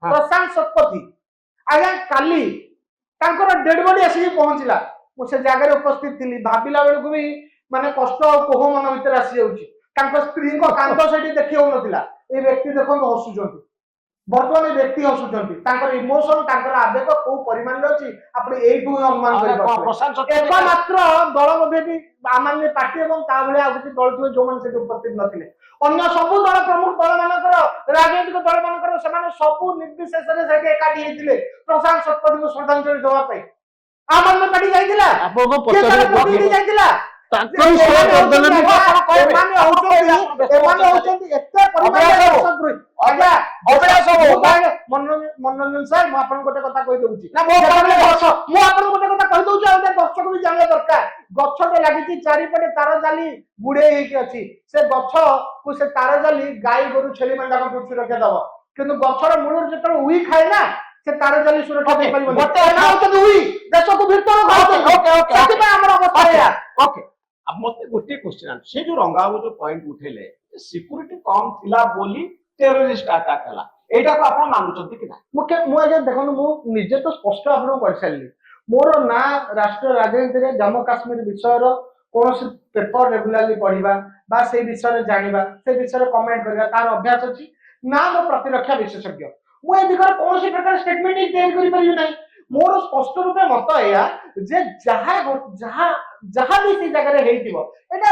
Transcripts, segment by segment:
प्रशांत शतपथी आज्ञा काली dead body आसिक पहुंचला मुझे जगह उपस्थित थी भाविला बेलू भी माने कष्ट और कोह मन भीतर आसी जाऊँगी स्त्री को कांद से देखी हो ये व्यक्ति देखो हसुंट बर्तमान व्यक्ति हसुंट इमोशन आवेग कौ परिमाण अच्छी आप अनुमान एकमात्र दल भी आम पार्टी और किसी दल थे जो मैंने उपस्थित नथिले अन्य सबू दल प्रमुख दल मानकर राजनैतिक दल मानकर सबू निर्विशेष एकाठी होते प्रशांत शतपथी को श्रद्धांजलि देवाई आम आदमी पार्टी जाइला मनोरंजन सार मुझे गोटे कथा कहीदे दर्शक भी जानवा दरकार गछटे लगी चारिपटे तार जाली गुड़े अच्छी से गछ को से तार जाली गाई गोरु छेली मेंढा सुरक्षा दब कि गछर मूल जो उई खाए ना से तार जाली सुरक्षा दे पारिबनी देश को भीतर अब मते गोटे क्वेश्चन से जो रंगाबू जो पॉइंट उठेले सिक्योरिटी कम थिला बोली टेररिस्ट अटैक हला एटा को आपण मानुचंती कि ना मु आगे देखनु मु निजे तो स्पष्ट आपण कर सारली मोर ना राष्ट्रीय राजनीति रे जम्मू काश्मीर विषय रो कोनोसी पेपर रेगुलरली पढिबा बा से विषय जानिबा से विषय कमेंट करबा तार अभ्यास अछि ना मो प्रतिरक्षा विशेषज्ञ मु ए दिगर कोनोसी प्रकार स्टेटमेंट देय करि परियो नै मोर स्पष्ट रूपे मत या जे जहा भी से जगह हेइतिबो एटा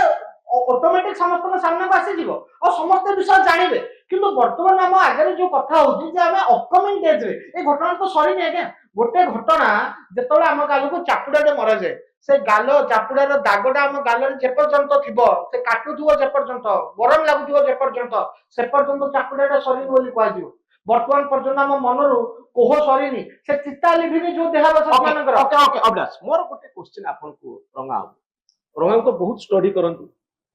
ऑटोमेटिक समस्त सामने को आसी जीवो और समस्त विषय जानिबे किंतु वर्तमान हम आगे जो कथा होची जे हमें अपकमिंग डेज रे ए घटना तो सरी नै आज्ञा गोटे घटना जेतोले हम गाल को चापुडाटे मरा जाए से गाल चापुडार दागटा हम गाल रे जे पर्यंत थिबो से काटुथुबो जे पर्यंत गरम लागुथुबो जे पर्यंत से पर्यंत चापुडाटा सरी बोली कहै दियो वर्तमान पर्यंत हम मनरु कोह सरीनी से चित्ता लिभिनी जो देहा बस मानकर ओके ओके अभ्यास मोर गोटे क्वेश्चन आपन को रंगा तो बहुत स्टडी करंतु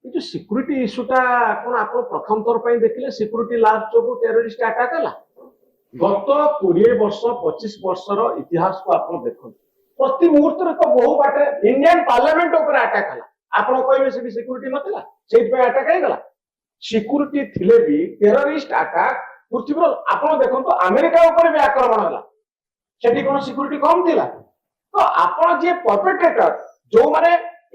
ये जो सिक्योरिटी इश्यूटा कोन आपन प्रथम तौर पे देखिले सिक्योरिटी लास्ट जो टेररिस्ट अटैक हला गत 20 वर्ष 25 वर्षर इतिहास को आपन देखो प्रति मुहूर्त रे तो बहु बाटे इंडियन पार्लियामेंट ऊपर अटैक हला आपन कहबे से सिक्योरिटी नथिला सेट पे अटैक हे गला सिक्योरिटी थिले भी टेररिस्ट अटैक पृथ्वी आपन देखो तो अमेरिका ऊपर भी आक्रमण हला सेठी कोन सिक्योरिटी कम थिला तो आपन जे परपेट्रेटर जो माने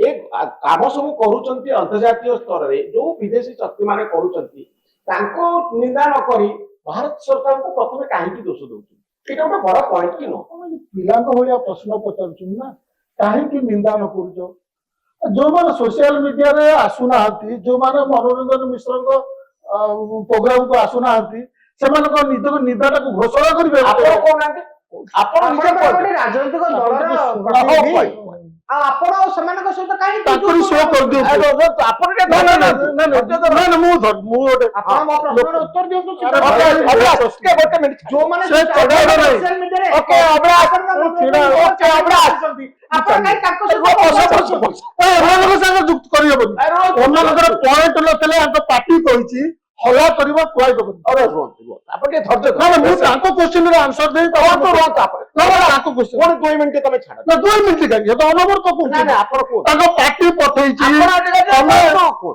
एक काम सब करूचंती अंतर्जातीय स्तर रे जो विदेशी शक्ति माने करूचंती तांको निंदा न करी भारत सरकार को प्रथमे काहे की दोष दोउची एटा बड़ा पॉइंट कि न पिला को होया प्रश्न पचारछु ना काहे की निंदा न करूचो जो माने सोशल मीडिया रे आसुना हती जो माने मनोरंजन मिश्र को प्रोग्राम को आसुना हती से माने को निंदा को घोषणा करिवे आपण को नाते आपण निजे राजनीतिक दलर आपण समान सहित काहे ताकरी शो कर दियो आपण के ना मु गोटे आपण मो प्रश्न उत्तर दियो तो के गोटे मिनिट जो माने से सोशल मीडिया रे ओके ओके आपण काहे ताको से एमानक संग जुक्त करि हेबो ओमानकर पॉइंट नथले अंत पार्टी कहिछि हला करबा कोइ दबो अरे रोन आपण के धरजे ना मु ताको क्वेश्चन रे आंसर दे तो तो रोन आपण ना ताको क्वेश्चन कोन 2 मिनिट तमे छाड़ ना 2 मिनिट का ये तो अनवर तो को ना ना आपण को ताको पार्टी पठैछि आपण को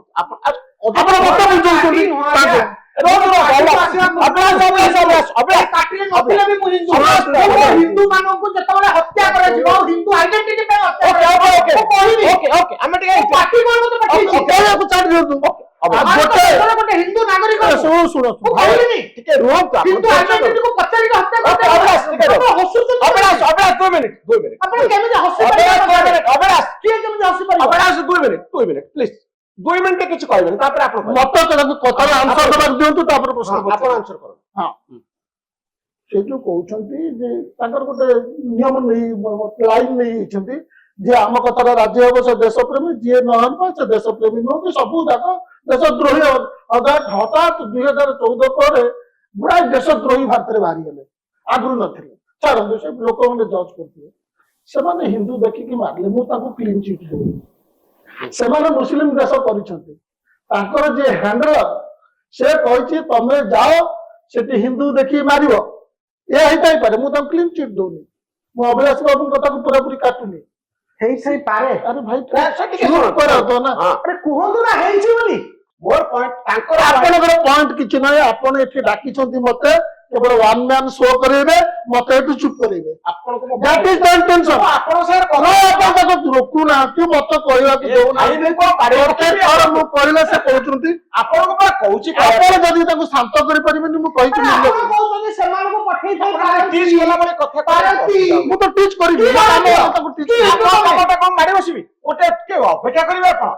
आपण मत बुझौछुनी ताको हिंदू मानव को जतबले हत्या करे जीव हिंदू आइडेंटिटी पे हत्या पार्टी को तो पठैछि को छाड़ दियो गोटे हिंदू नागरिक सुनो ठीक है रोक हिंदू आइडेंटिटी को पचारी हत्या करते अबरास 2 मिनिट आपण केमे हसी अबरास के केमे हसी पर अबरास 2 मिनिट प्लीज 2 मिनिट किछ कहबे तापर आपण मत कथा आंसर दबा दियंतु तापर प्रश्न आपण आंसर करो हां से जो कहउछंती जे ताकर गोटे नियम नहीं लाइन नहीं छंती जे आम कथार राज्य हम से देश प्रेमी जी न से देश प्रेमी नुह सबू जाक देशद्रोही हठात 2014 पर गुड़ा देशद्रोही भारत में बाहरी गले आगु न छाड़ू से लोक मैंने जज करते से हिंदू देखिकी मारले मुझे क्लीन चिट देवी से मुस्लिम देश कर जे हैंडलर से कही तमें जाओ से हिंदू देखिए मार यह पारे मुझे क्लीन चिट दौनी मुझे अभिलाष बाबू कथा को पूरा पूरी काटुनी पारे अरे भाई तो ना अरे कहतु ना हेई छी बोली मोर पॉइंट तांकर आपनकर पॉइंट किछि नै आपन एठी डाकी छथि मते କେବଳ ୱାନ୍ ମ୍ୟାନ୍ ଶୋ କରିବେ ମତେ ଏଠୁ ଚୁପ୍ କରିବେ ଆପଣଙ୍କୁ ମୁଁ ଦ୍ୟାଟ୍ ଇଜ ମାଇ ଇଣ୍ଟେନସନ ଆପଣଙ୍କ ସାଙ୍ଗରେ କଥା ଆପଣ ତାକୁ ରୋକୁନାହାନ୍ତି ମତେ କହିବାକୁ ଦଉନାହାନ୍ତି ଆଇନକୁ ବାଡେଇ ପ୍ରତ୍ୟେକ ଥର ମୁଁ କହିଲେ ସେ କହୁଛନ୍ତି ଆପଣଙ୍କୁ ପା କହୁଛି ଆପଣ ଯଦି ତାକୁ ଶାନ୍ତ କରିପାରିବେନି ମୁଁ କହିଛି ଆପଣ କହୁଛନ୍ତି ସେମାନଙ୍କୁ ପଠେଇ ଦେଇପାରନ୍ତି। ଟିଚ୍ କଲା ଭଳି କଥା ପାରନ୍ତି। ମୁଁ ତ ଟିଚ୍ କରିବି କି ମୋ କାମ ଆପଣ? ହେଲା ତାକୁ ଟିଚ୍ କି କରିବି। ଆପଣ କାମଟା କଣ ମାଡି ବସିବି ଗୋଟେ ଟିକେ ଅପେକ୍ଷା କରିବେ ଆପଣ